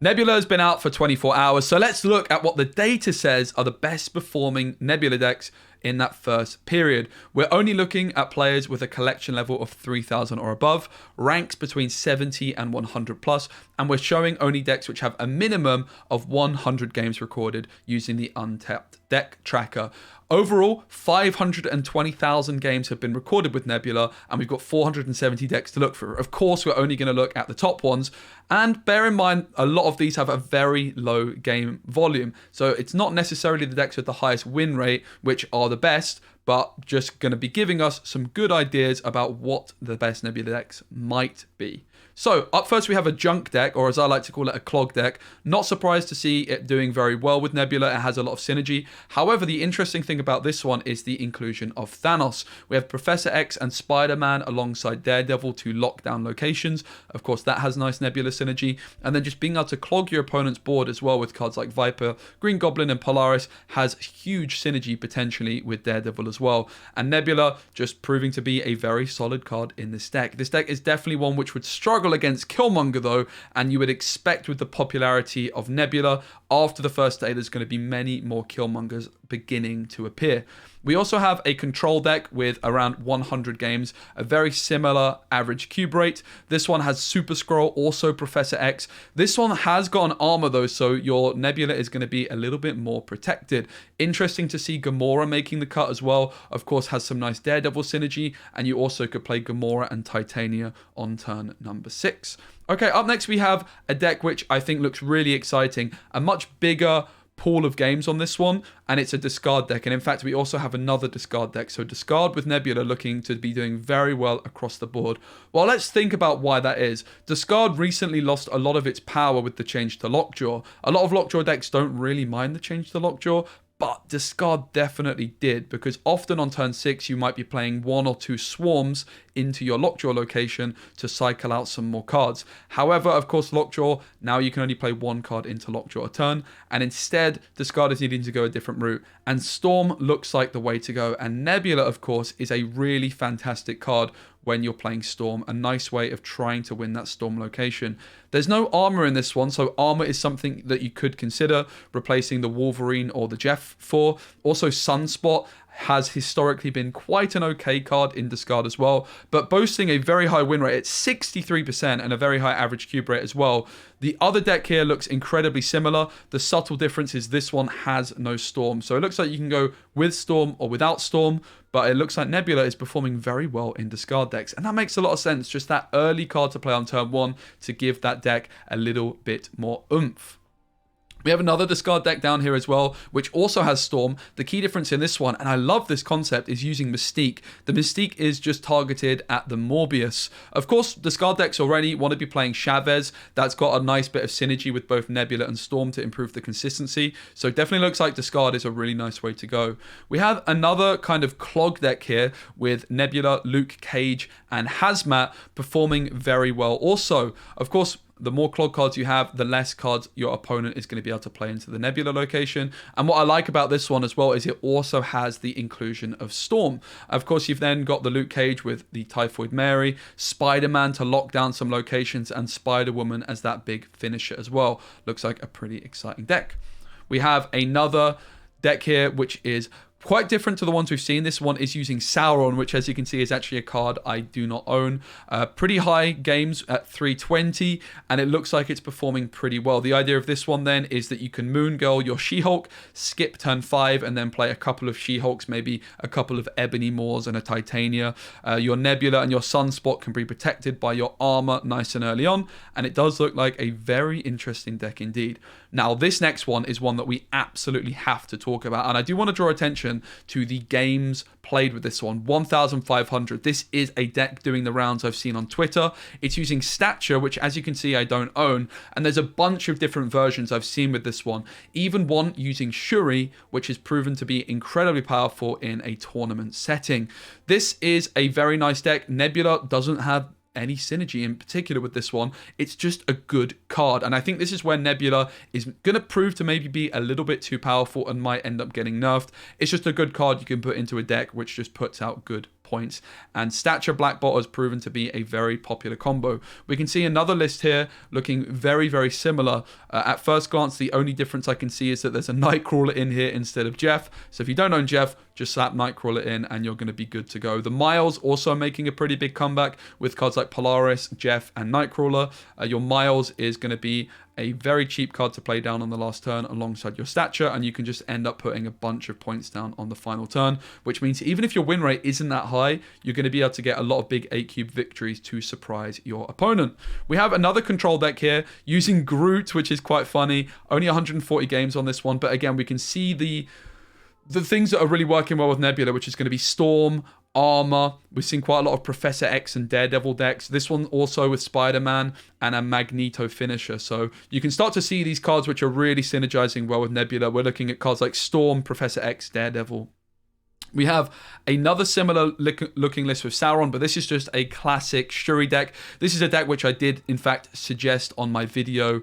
Nebula has been out for 24 hours, so let's look at what the data says are the best performing Nebula decks in that first period. We're only looking at players with a collection level of 3,000 or above, ranks between 70 and 100 plus, and we're showing only decks which have a minimum of 100 games recorded using the Untapped deck tracker. Overall, 520,000 games have been recorded with Nebula, and we've got 470 decks to look for. Of course, we're only going to look at the top ones, and bear in mind, a lot of these have a very low game volume. So it's not necessarily the decks with the highest win rate, which are the best, but just going to be giving us some good ideas about what the best Nebula decks might be. So up first we have a junk deck, or as I like to call it, a clog deck. Not surprised to see it doing very well with Nebula. It has a lot of synergy. However, the interesting thing about this one is the inclusion of Thanos. We have Professor X and Spider-Man alongside Daredevil to lock down locations. Of course, that has nice Nebula synergy. And then just being able to clog your opponent's board as well with cards like Viper, Green Goblin, and Polaris has huge synergy potentially with Daredevil as well. And Nebula just proving to be a very solid card in this deck. This deck is definitely one which would struggle against Killmonger though, and you would expect with the popularity of Nebula, after the first day there's going to be many more Killmongers beginning to appear. We also have a control deck with around 100 games, a very similar average cube rate. This one has Super Scroll, also Professor X. This one has got an armor though, so your Nebula is going to be a little bit more protected. Interesting to see Gamora making the cut as well. Of course, has some nice Daredevil synergy, and you also could play Gamora and Titania on turn number 6. Okay, up next we have a deck which I think looks really exciting, a much bigger pool of games on this one, and it's a discard deck. And in fact, we also have another discard deck. So discard with Nebula looking to be doing very well across the board. Well, let's think about why that is. Discard recently lost a lot of its power with the change to Lockjaw. A lot of Lockjaw decks don't really mind the change to Lockjaw, but discard definitely did, because often on turn 6 you might be playing 1 or 2 swarms into your Lockjaw location to cycle out some more cards. However, of course, Lockjaw, now you can only play 1 card into Lockjaw a turn, and instead discard is needing to go a different route, and Storm looks like the way to go. And Nebula, of course, is a really fantastic card when you're playing Storm, a nice way of trying to win that Storm location. There's no armor in this one, so armor is something that you could consider replacing the Wolverine or the Jeff for. Also, Sunspot has historically been quite an okay card in discard as well, but boasting a very high win rate at 63% and a very high average cube rate as well. The other deck here looks incredibly similar. The subtle difference is this one has no Storm, so it looks like you can go with Storm or without Storm, but it looks like Nebula is performing very well in discard decks, and that makes a lot of sense. Just that early card to play on turn 1 to give that deck a little bit more oomph. We have another discard deck down here as well, which also has Storm. The key difference in this one, and I love this concept, is using Mystique. The Mystique is just targeted at the Morbius. Of course, discard decks already want to be playing Chavez. That's got a nice bit of synergy with both Nebula and Storm to improve the consistency. So it definitely looks like discard is a really nice way to go. We have another kind of clog deck here with Nebula, Luke Cage, and Hazmat performing very well also. Of course, the more clog cards you have, the less cards your opponent is going to be able to play into the Nebula location. And what I like about this one as well is it also has the inclusion of Storm. Of course, you've then got the Luke Cage with the Typhoid Mary, Spider-Man to lock down some locations, and Spider-Woman as that big finisher as well. Looks like a pretty exciting deck. We have another deck here which is quite different to the ones we've seen. This one is using Sauron, which, as you can see, is actually a card I do not own. Pretty high games at 320, and it looks like it's performing pretty well. The idea of this one then is that you can Moon Girl your She-Hulk, skip turn 5, and then play a couple of She-Hulks, maybe a couple of Ebony Moors and a Titania. Your Nebula and your Sunspot can be protected by your armor nice and early on, and it does look like a very interesting deck indeed. Now, this next one is one that we absolutely have to talk about, and I do want to draw attention to the games played with this one. 1,500. This is a deck doing the rounds I've seen on Twitter. It's using Stature, which, as you can see, I don't own, and there's a bunch of different versions I've seen with this one. Even one using Shuri, which is proven to be incredibly powerful in a tournament setting. This is a very nice deck. Nebula doesn't have any synergy in particular with this one. It's just a good card, and I think this is where Nebula is going to prove to maybe be a little bit too powerful and might end up getting nerfed. It's just a good card you can put into a deck which just puts out good points. And Stature Black Bot has proven to be a very popular combo. We can see another list here looking very, very similar. At first glance, the only difference I can see is that there's a Nightcrawler in here instead of Jeff. So if you don't own Jeff, just slap Nightcrawler in and you're going to be good to go. The Miles also making a pretty big comeback with cards like Polaris, Jeff, and Nightcrawler. Your Miles is going to be a very cheap card to play down on the last turn alongside your Stature, and you can just end up putting a bunch of points down on the final turn, which means even if your win rate isn't that high, you're going to be able to get a lot of big 8-cube victories to surprise your opponent. We have another control deck here using Groot, which is quite funny. Only 140 games on this one, but again, we can see the things that are really working well with Nebula, which is going to be Storm, Armor. We've seen quite a lot of Professor X and Daredevil decks. This one also with Spider-Man and a Magneto finisher. So you can start to see these cards which are really synergizing well with Nebula. We're looking at cards like Storm, Professor X, Daredevil. We have another similar looking list with Sauron, but this is just a classic Shuri deck. This is a deck which I did, in fact, suggest on my video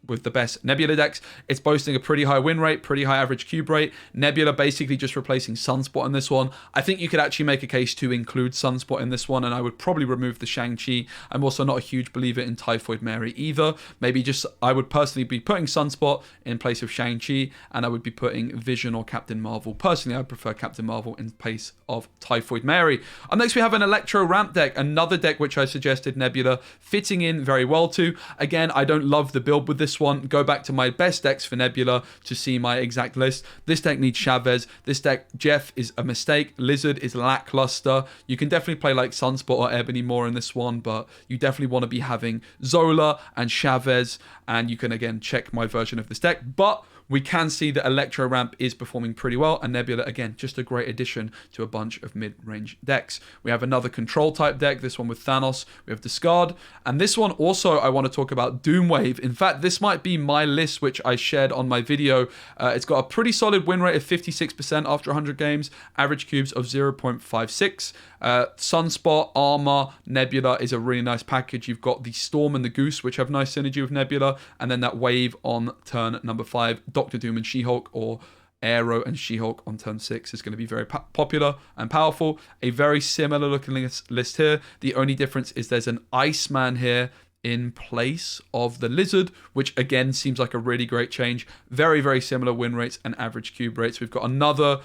with the best Nebula decks. It's boasting a pretty high win rate, pretty high average cube rate. Nebula basically just replacing Sunspot in this one. I think you could actually make a case to include Sunspot in this one, and I would probably remove the Shang-Chi. I'm also not a huge believer in Typhoid Mary either. Maybe just, I would personally be putting Sunspot in place of Shang-Chi, and I would be putting Vision or Captain Marvel. Personally, I prefer Captain Marvel in place of Typhoid Mary. And next we have an Electro Ramp deck, another deck which I suggested Nebula fitting in very well to. Again, I don't love the build with this one. Go back to my best decks for Nebula to see my exact list. This deck needs Chavez. This deck, Jeff, is a mistake. Lizard is lackluster. You can definitely play like Sunspot or Ebony more in this one, but you definitely want to be having Zola and Chavez, and you can again check my version of this deck. But we can see that Electro Ramp is performing pretty well, and Nebula, again, just a great addition to a bunch of mid-range decks. We have another control type deck, this one with Thanos. We have Discard, and this one also I want to talk about Doomwave. In fact, this might be my list which I shared on my video. It's got a pretty solid win rate of 56% after 100 games, average cubes of 0.56. Sunspot, Armor, Nebula is a really nice package. You've got the Storm and the Goose, which have nice synergy with Nebula, and then that Wave on turn number 5. Doctor Doom and She-Hulk, or Arrow and She-Hulk on turn 6 is going to be very popular and powerful. A very similar looking list here. The only difference is there's an Iceman here in place of the Lizard, which again seems like a really great change. Very, very similar win rates and average cube rates. We've got another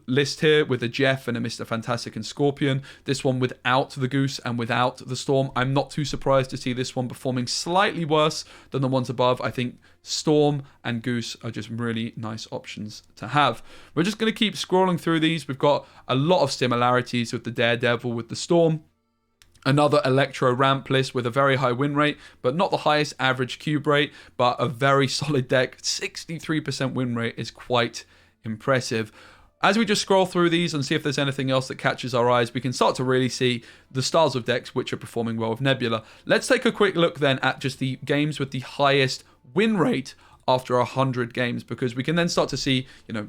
list here with a Jeff and a Mr. Fantastic and Scorpion. This one without the Goose and without the Storm. I'm not too surprised to see this one performing slightly worse than the ones above. I think Storm and Goose are just really nice options to have. We're just going to keep scrolling through these. We've got a lot of similarities with the Daredevil, with the Storm. Another Electro Ramp list with a very high win rate, but not the highest average cube rate, but a very solid deck. 63% win rate is quite impressive. As we just scroll through these and see if there's anything else that catches our eyes, we can start to really see the styles of decks which are performing well with Nebula. Let's take a quick look then at just the games with the highest win rate after 100 games, because we can then start to see, you know,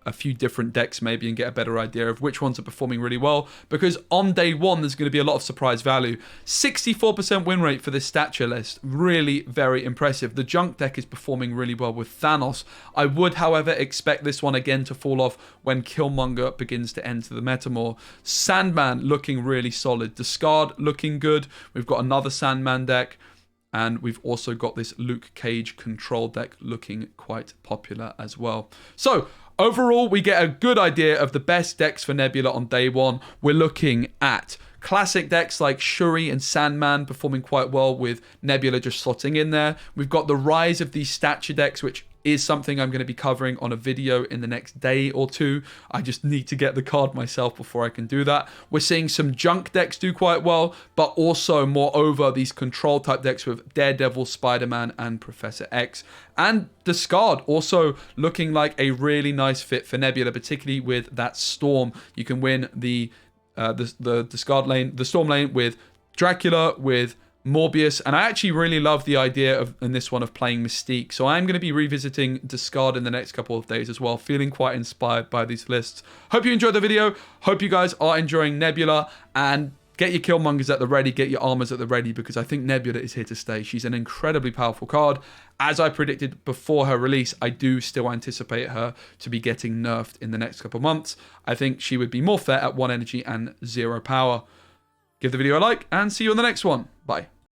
a few different decks maybe and get a better idea of which ones are performing really well, because on day one there's going to be a lot of surprise value. 64% win rate for this Stature list, really very impressive. The Junk deck is performing really well with Thanos. I would, however, expect this one again to fall off when Killmonger begins to enter the meta more. Sandman looking really solid. Discard looking good. We've got another Sandman deck. And we've also got this Luke Cage control deck looking quite popular as well. So overall, we get a good idea of the best decks for Nebula on day one. We're looking at classic decks like Shuri and Sandman performing quite well with Nebula just slotting in there. We've got the rise of these Stature decks, which is something I'm going to be covering on a video in the next day or two. I just need to get the card myself before I can do that. We're seeing some Junk decks do quite well, but also moreover these control type decks with Daredevil, Spider-Man, and Professor X. And Discard also looking like a really nice fit for Nebula, particularly with that Storm. You can win the Discard lane, the Storm lane, with Dracula, with Morbius, and I actually really love the idea of in this one of playing Mystique, so I'm going to be revisiting Discard in the next couple of days as well, feeling quite inspired by these lists. Hope you enjoyed the video, hope you guys are enjoying Nebula, and get your Killmongers at the ready, get your armors at the ready, because I think Nebula is here to stay. She's an incredibly powerful card. As I predicted before her release, I do still anticipate her to be getting nerfed in the next couple months. I think she would be more fair at 1 energy and 0 power. Give the video a like, and see you on the next one. Bye.